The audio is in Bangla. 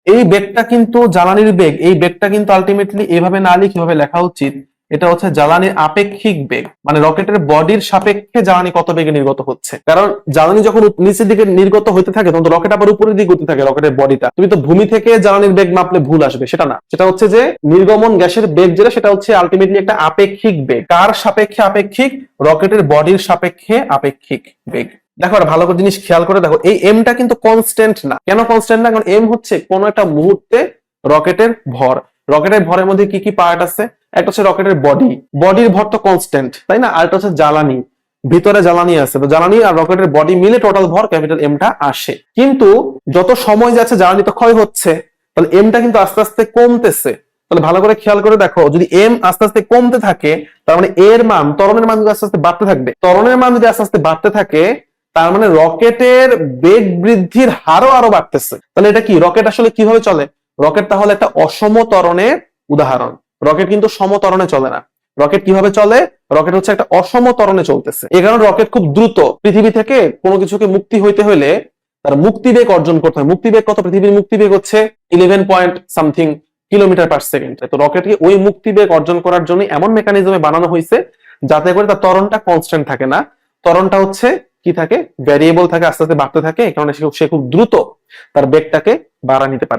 এই বেগটা কিন্তু জ্বালানির বেগ, এই বেগটা কিন্তু আলটিমেটলি এভাবে না লিখে এভাবে লেখা উচিত, এটা হচ্ছে জ্বালানির আপেক্ষিক বেগ, মানে রকেটের বডির সাপেক্ষে জ্বালানি কত বেগে নির্গত হচ্ছে। কারণ জ্বালানি যখন নিচের দিকে নির্গত হইতে থাকে তখন তো রকেট আবার উপরের দিকে গতি থাকে, রকেটের বডিটা। তুমি তো ভূমি থেকে জ্বালানির বেগ মাপলে ভুল আসবে, সেটা না। সেটা হচ্ছে যে নির্গমন গ্যাসের বেগ যেটা, সেটা হচ্ছে আলটিমেটলি একটা আপেক্ষিক বেগ। কার সাপেক্ষে আপেক্ষিক? রকেটের বডির সাপেক্ষে আপেক্ষিক বেগ। দেখো আর ভালো করে জিনিস খেয়াল করে দেখো, এই এমটা কিন্তু কনস্ট্যান্ট না। কেন কনস্ট্যান্ট না? কারণ এম হচ্ছে কোন একটা মুহূর্তে রকেটের ভর। রকেটের ভরের মধ্যে কি কি পার্ট আছে? একটা হচ্ছে রকেটের বডি, বডির ভর তো কনস্ট্যান্ট, তাই না? আর একটা হচ্ছে জ্বালানি, ভিতরে জ্বালানি আছে, তো জ্বালানি আর রকেটের বডি মিলে টোটাল ভর ক্যাপিটাল এমটা আসে। কিন্তু যত সময় যাচ্ছে জ্বালানি তো ক্ষয় হচ্ছে, তাহলে এমটা কিন্তু আস্তে আস্তে কমতেছে। তাহলে ভালো করে খেয়াল করে দেখো, যদি এম আস্তে আস্তে কমতে থাকে তার মানে এর মান, ত্বরণের মান যদি আস্তে আস্তে বাড়তে থাকবে, ত্বরণের মান যদি আস্তে আস্তে বাড়তে থাকে তার মানে রকেটের বেগ বৃদ্ধির হারও আরো বাড়তেছে। তাহলে এটা কি? রকেট আসলে কিভাবে চলে? রকেট তাহলে একটা অসম ত্বরণের উদাহরণ। রকেট কিন্তু সমতরণে চলে না। রকেট কিভাবে চলে? রকেট হচ্ছে একটা অসম ত্বরণে চলতেছে। এই কারণে রকেট খুব দ্রুত পৃথিবী থেকে কোনো কিছুকে মুক্তি হইতে হইলে তার মুক্তিবেগ অর্জন করতে হয়। মুক্তিবেগ কত? পৃথিবীর মুক্তিবেগ হচ্ছে 11 point something kilometre per second. তো রকেটকে ওই মুক্তিবেগ অর্জন করার জন্য এমন মেকানিজমে বানানো হয়েছে যাতে করে তার ত্বরণটা কনস্ট্যান্ট থাকে না, ত্বরণটা হচ্ছে কি থাকে? ভ্যারিয়েবল থাকে, আস্তে আস্তে বাড়তে থাকে। এই কারণে সে খুব দ্রুত তার বেগটাকে বাড়া নিতে পারে।